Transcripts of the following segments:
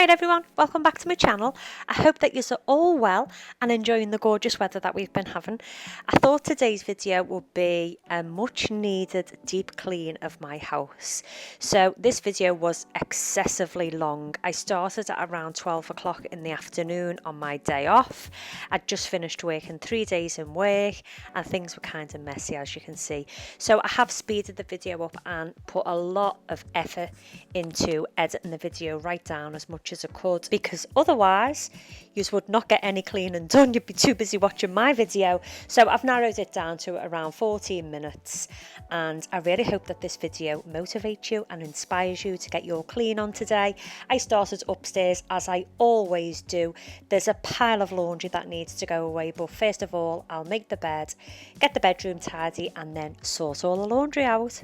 there everyone, welcome back to my channel. I hope that you're all well and enjoying the gorgeous weather that we've been having. I thought today's video would be a much needed deep clean of my house. So this video was excessively long. I started at around 12 o'clock in the afternoon on my day off. I'd just finished working 3 days in work and things were kind of messy, as you can see. So I have speeded the video up and put a lot of effort into editing the video right down as much as I could, because otherwise you would not get any cleaning done. You'd be too busy watching my video. So I've narrowed it down to around 14 minutes, and I really hope that this video motivates you and inspires you to get your clean on today. I started upstairs as I always do. There's a pile of laundry that needs to go away, but first of all I'll make the bed, get the bedroom tidy, and then sort all the laundry out.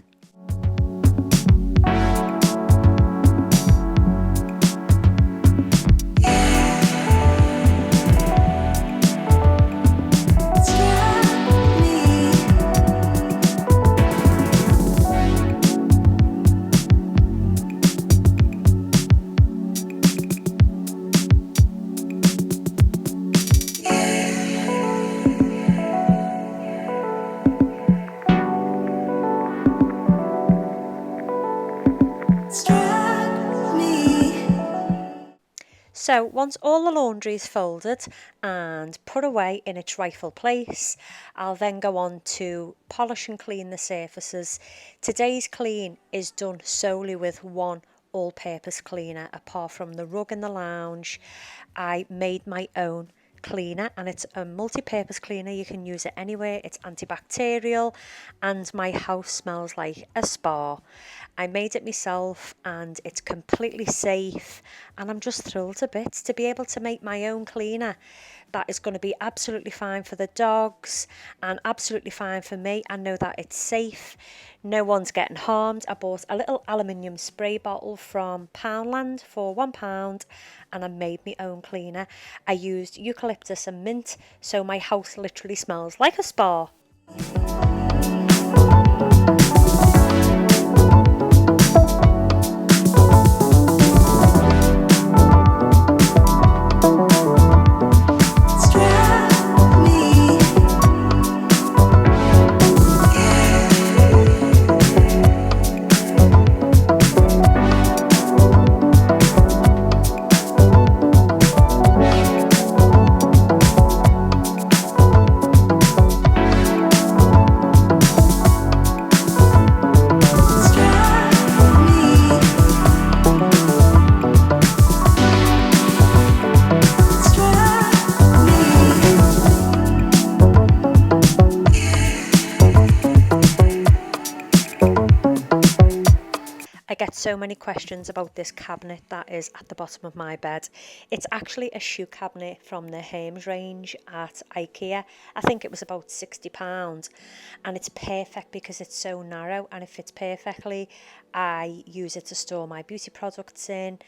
So once all the laundry is folded and put away in its rightful place, I'll then go on to polish and clean the surfaces. Today's clean is done solely with one all-purpose cleaner. Apart from the rug in the lounge, I made my own cleaner, and it's a multi-purpose cleaner. You can use it anywhere. It's antibacterial and my house smells like a spa. I made it myself and it's completely safe, and I'm just thrilled to bits to be able to make my own cleaner that is going to be absolutely fine for the dogs and absolutely fine for me. I know that it's safe, no one's getting harmed. I bought a little aluminium spray bottle from Poundland for £1 and I made my own cleaner. I used eucalyptus and mint, so my house literally smells like a spa. I get so many questions about this cabinet that is at the bottom of my bed. It's actually a shoe cabinet from the Hermes range at IKEA. I think it was about £60, and it's perfect because it's so narrow and it fits perfectly. I use it to store my beauty products in.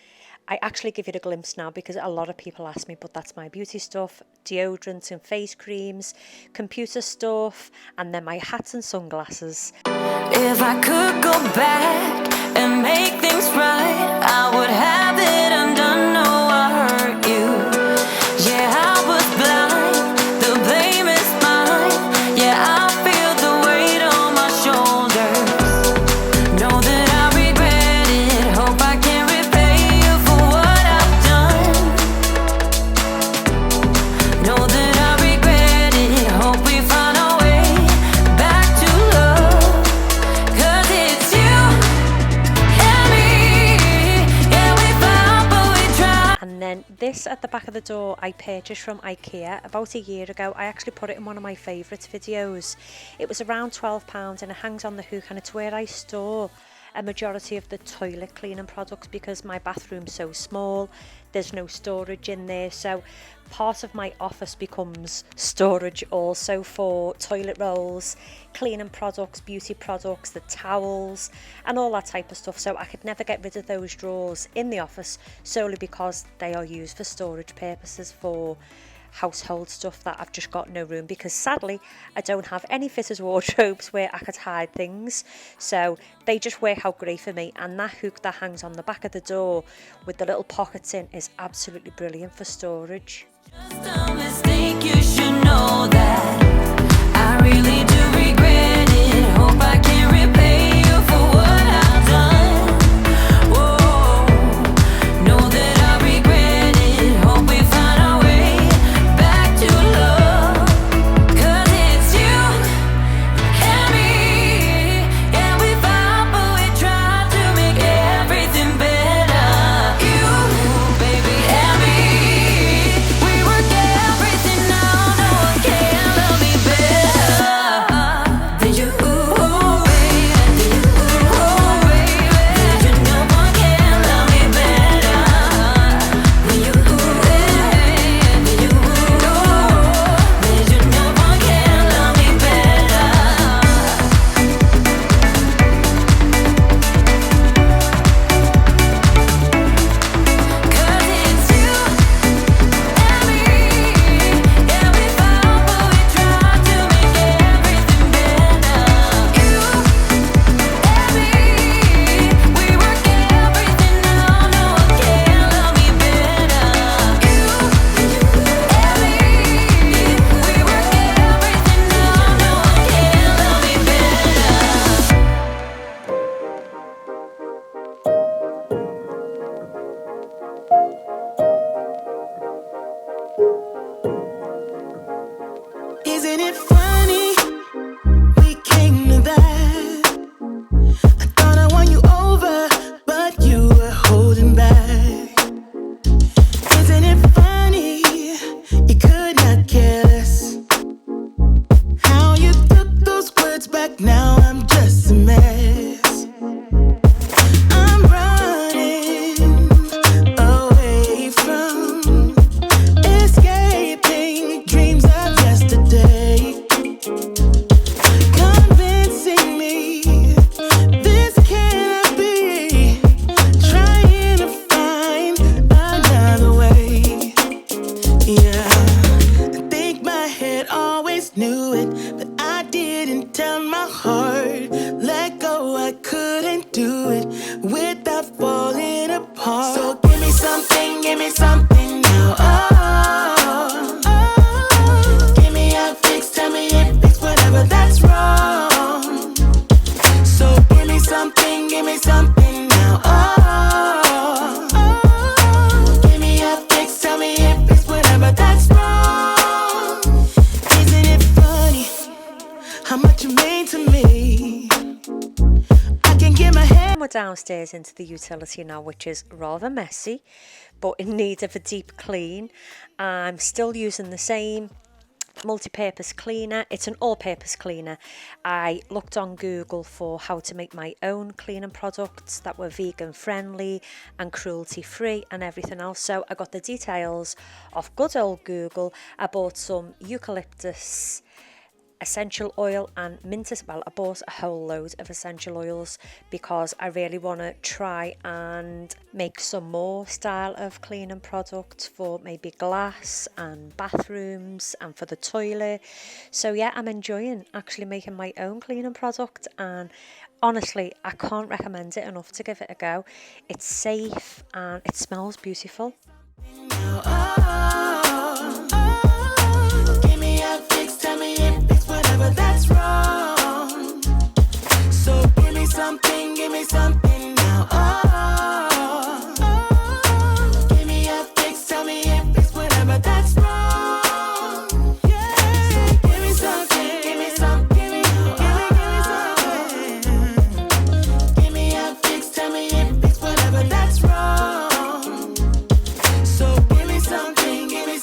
I actually give it a glimpse now because a lot of people ask me, but that's my beauty stuff, deodorants and face creams, computer stuff, and then my hats and sunglasses. If I could go back and make things right, I would have it undone. No, I hurt you. Yeah, I was blind. The blame is mine. Yeah, I feel the weight on my shoulders. Know that I regret it. Hope I can repay you for what I've done. Know that I regret it. Hope we find our way back to love. 'Cause it's you and me. Yeah, we fought, but we tried. And then this at the back of the door I purchased from IKEA about a year ago. I actually put it in one of my favourite videos. It was around £12 and it hangs on the hook, and it's where I store a majority of the toilet cleaning products because my bathroom's so small. There's no storage in there, so part of my office becomes storage also for toilet rolls, cleaning products, beauty products, the towels and all that type of stuff. So I could never get rid of those drawers in the office solely because they are used for storage purposes for household stuff that I've just got no room, because sadly I don't have any fitters wardrobes where I could hide things, so they just work out great for me. And that hook that hangs on the back of the door with the little pockets in is absolutely brilliant for storage. Just a mistake, you should know that. I really do regret it. Hope I can repay you for what I've done. Whoa, know that I regret it. Hope we find our way back to love. 'Cause it's you and me. Yeah, we fought, but we tried to make everything better. You, baby, and me. We work everything out. No one can love me better than you, baby. Than you, baby. You no one can love me better than you, baby. Than you, no one can love me better. 'Cause it's you and me. Yeah, we fought, but we tried to make everything better. You and me, we work everything out. No one can love me better. You and me, we work everything out. No one can love me better. Isn't it funny? We came to that. I thought I won you over, but you were holding back. Isn't it funny? You could not care less. How you took those words back, now I'm just a mess. I'm running away from escaping dreams of yesterday, convincing me this cannot be, trying to find another way. Yeah, I think my head always knew it, but I didn't tell my heart. Let go, I couldn't do it without falling apart. So give me something now. Oh, oh. Give me a fix, tell me if it's whatever that's wrong. So give me something now. Oh, oh. Give me a fix, tell me if it's whatever that's wrong. Isn't it funny how much you mean to me? I can get my head. We're downstairs into the utility now, which is rather messy but in need of a deep clean. I'm still using the same multi-purpose cleaner. It's an all-purpose cleaner. I looked on Google for how to make my own cleaning products that were vegan friendly and cruelty free and everything else, so I got the details off good old Google. I bought some eucalyptus essential oil and mint. Well, I bought a whole load of essential oils because I really want to try and make some more style of cleaning products for maybe glass and bathrooms and for the toilet. So yeah, I'm enjoying actually making my own cleaning product, and honestly I can't recommend it enough to give it a go. It's safe and it smells beautiful. Give me a fix, tell me if it's whatever that's wrong. So give me something now. Oh, oh. Give me a fix, tell me if it's whatever that's wrong. Yeah. So give me something, give me something. Give me a fix, tell me if it's whatever that's wrong. So give me something, give me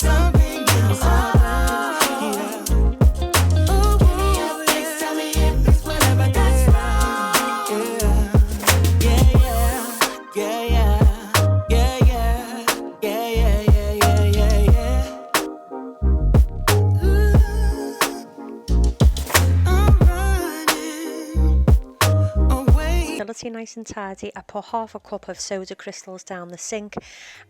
quality nice and tidy, I put half a cup of soda crystals down the sink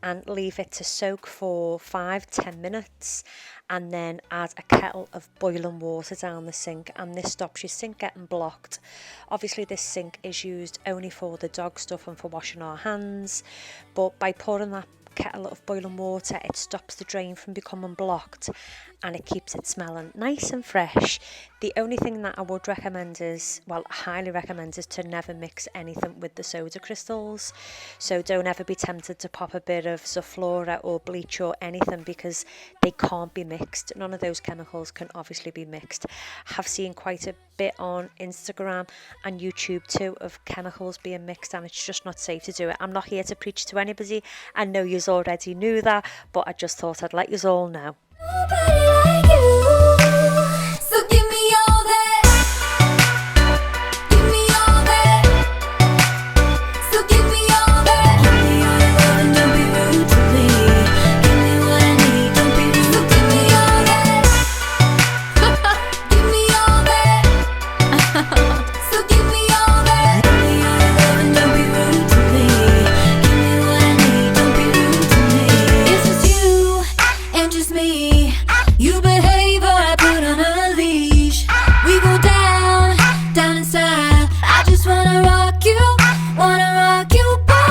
and leave it to soak for 5-10 minutes, and then add a kettle of boiling water down the sink, and this stops your sink getting blocked. Obviously this sink is used only for the dog stuff and for washing our hands, but by pouring that kettle of boiling water, it stops the drain from becoming blocked and it keeps it smelling nice and fresh. The only thing that I would recommend is, well, highly recommend, is to never mix anything with the soda crystals. So don't ever be tempted to pop a bit of Zoflora or bleach or anything, because they can't be mixed. None of those chemicals can obviously be mixed. I have seen quite a bit on Instagram and YouTube too of chemicals being mixed, and it's just not safe to do it. I'm not here to preach to anybody. I know you already knew that, but I just thought I'd let you all know. Nobody like you, so give me all that. Give me all that. So give me all that. Give me all your love and don't be rude to me. Give me what I need, don't be rude. So give me all that. Give me all that. So give me all that. Give me all your love and don't be rude to me. Give me what I need, don't be rude to me. It's just you and just me. You behave or I put on a leash. We go down, down inside. I just wanna rock you, boy.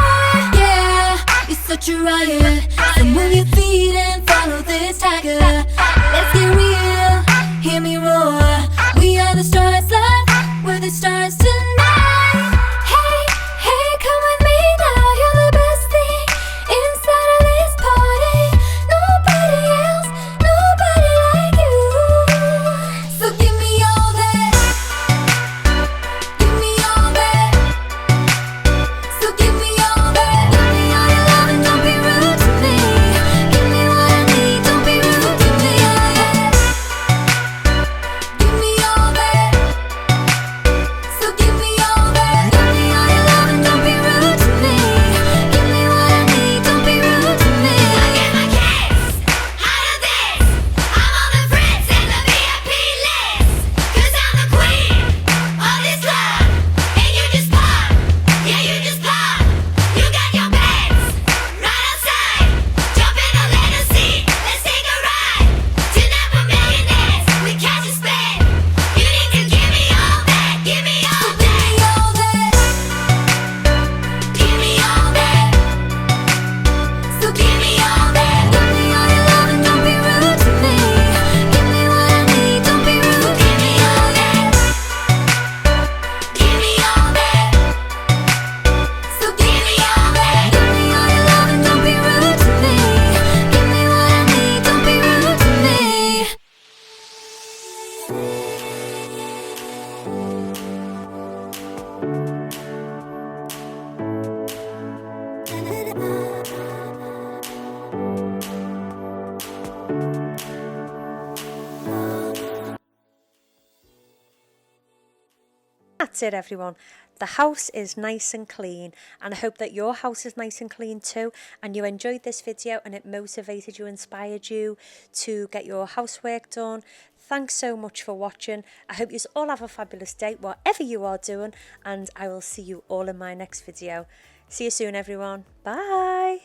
Yeah, you're such a riot. So move your feet and follow this tiger. Let's get real, hear me roar. We are the stars, love, we're the stars tonight. Hey, hey, come with me now. You're the best thing inside of this party. Nobody else, nobody like you. So give me all that. Give me all that. So give me all that. Give me all your love and don't be rude to me. Give me what I need, don't be rude. Give me all that. Give me all that. So give me all that. Give me all your love and don't be rude to me. Give me what I need, don't be rude to me. I get my kicks out of this. I'm on the Fritz and the VIP list. 'Cause I'm the queen of this club. And you just pop, yeah you just pop. You got your bags right outside. Jump in the leather seat, let's take a ride. Tonight we're millionaires, we catch a spin. You need to give me all that, give me all that. Give me all that. So give me all that. Give me all your love and don't be rude to me. Give me what I need, don't be rude. Give me all that. Give me all that. So give me all that. Give me all your love and don't be rude to me. Give me what I need, don't be rude to me. That's it, everyone. The house is nice and clean, and I hope that your house is nice and clean too, and you enjoyed this video and it motivated you, inspired you to get your housework done. Thanks so much for watching. I hope you all have a fabulous day, whatever you are doing, and I will see you all in my next video. See you soon, everyone. Bye.